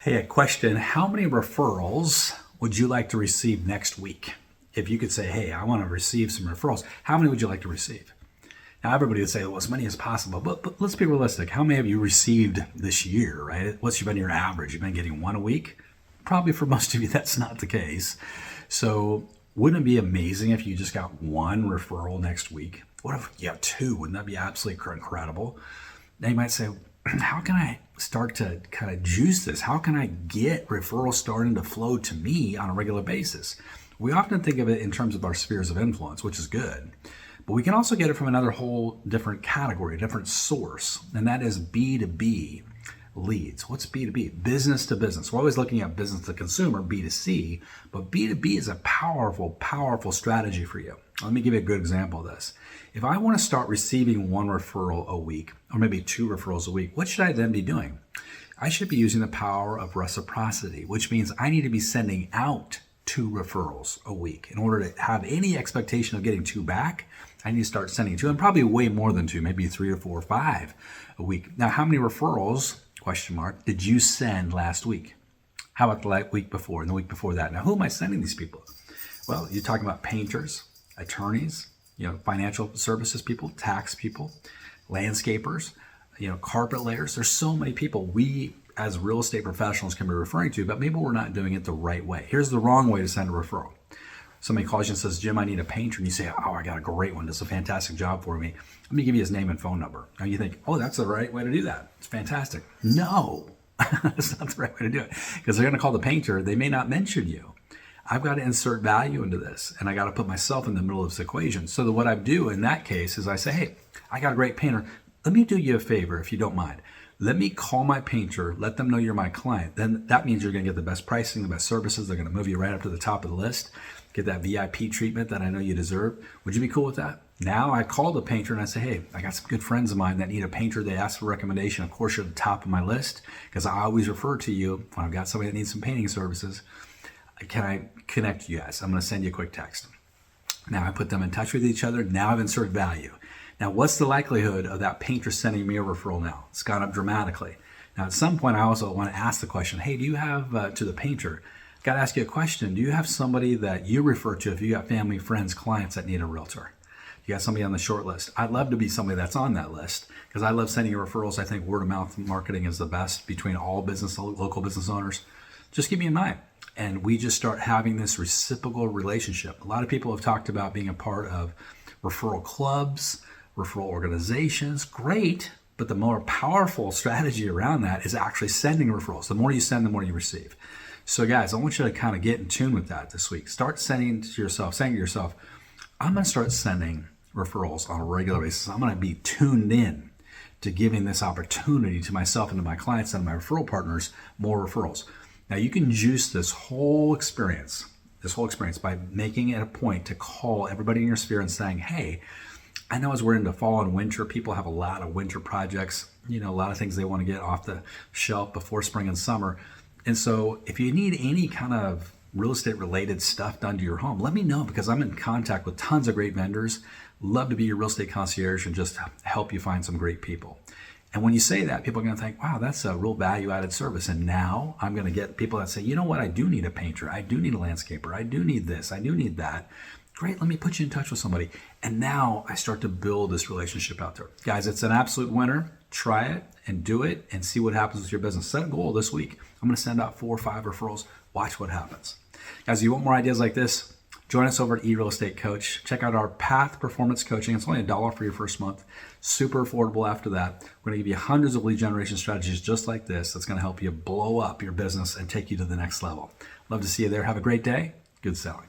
Hey, a question. How many referrals would you like to receive next week? If you could say, hey, I want to receive some referrals, how many would you like to receive? Now, everybody would say, well, as many as possible, but let's be realistic. How many have you received this year, right? What's been your average? You've been getting one a week? Probably for most of you, that's not the case. So wouldn't it be amazing if you just got one referral next week? What if you have two? Wouldn't that be absolutely incredible? Now you might say, how can I start to kind of juice this? How can I get referrals starting to flow to me on a regular basis? We often think of it in terms of our spheres of influence, which is good. But we can also get it from another whole different category, a different source, and that is B2B leads. What's B2B? Business to business. We're always looking at business to consumer, B2C, but B2B is a powerful, powerful strategy for you. Let me give you a good example of this. If I want to start receiving one referral a week, or maybe two referrals a week, what should I then be doing? I should be using the power of reciprocity, which means I need to be sending out two referrals a week. In order to have any expectation of getting two back, I need to start sending two, and probably way more than two, maybe 3 or 4 or 5 a week. Now, how many referrals, question mark, did you send last week? How about the week before and the week before that? Now, who am I sending these people? Well, you're talking about painters, attorneys, financial services people, tax people, landscapers, carpet layers. There's so many people we as real estate professionals can be referring to, but maybe we're not doing it the right way. Here's the wrong way to send a referral. Somebody calls you and says, Jim, I need a painter. And you say, oh, I got a great one. Does a fantastic job for me. Let me give you his name and phone number. Now you think, oh, that's the right way to do that. It's fantastic. No, that's not the right way to do it, because they're going to call the painter. They may not mention you. I've got to insert value into this, and I got to put myself in the middle of this equation. So that what I do in that case is I say, hey, I got a great painter. Let me do you a favor, if you don't mind. Let me call my painter, let them know you're my client. Then that means you're going to get the best pricing, the best services. They're going to move you right up to the top of the list, get that VIP treatment that I know you deserve. Would you be cool with that? Now I call the painter and I say, hey, I got some good friends of mine that need a painter. They ask for a recommendation. Of course, you're at the top of my list because I always refer to you when I've got somebody that needs some painting services. Can I connect you guys? I'm going to send you a quick text. Now I put them in touch with each other. Now I've inserted value. Now, what's the likelihood of that painter sending me a referral now? It's gone up dramatically. Now, at some point, I also want to ask the question, hey, do you have, to the painter, got to ask you a question. Do you have somebody that you refer to if you got family, friends, clients that need a realtor? You got somebody on the short list. I'd love to be somebody that's on that list because I love sending you referrals. I think word of mouth marketing is the best between all local business owners. Just keep me in mind. And we just start having this reciprocal relationship. A lot of people have talked about being a part of referral clubs, referral organizations. Great, but the more powerful strategy around that is actually sending referrals. The more you send, the more you receive. So guys, I want you to kind of get in tune with that this week. Start saying to yourself, I'm going to start sending referrals on a regular basis. I'm going to be tuned in to giving this opportunity to myself and to my clients and my referral partners more referrals. Now you can juice this whole experience by making it a point to call everybody in your sphere and saying, hey, I know as we're into fall and winter, people have a lot of winter projects, a lot of things they want to get off the shelf before spring and summer. And so if you need any kind of real estate related stuff done to your home, let me know because I'm in contact with tons of great vendors. Love to be your real estate concierge and just help you find some great people. And when you say that, people are going to think, wow, that's a real value added service. And now I'm going to get people that say, you know what? I do need a painter. I do need a landscaper. I do need this. I do need that. Great, let me put you in touch with somebody. And now I start to build this relationship out there. Guys, it's an absolute winner. Try it and do it and see what happens with your business. Set a goal this week. I'm going to send out 4 or 5 referrals. Watch what happens. Guys, if you want more ideas like this, join us over at eRealEstateCoach. Check out our Path Performance Coaching. It's only $1 for your first month. Super affordable after that. We're going to give you hundreds of lead generation strategies just like this that's going to help you blow up your business and take you to the next level. Love to see you there. Have a great day. Good selling.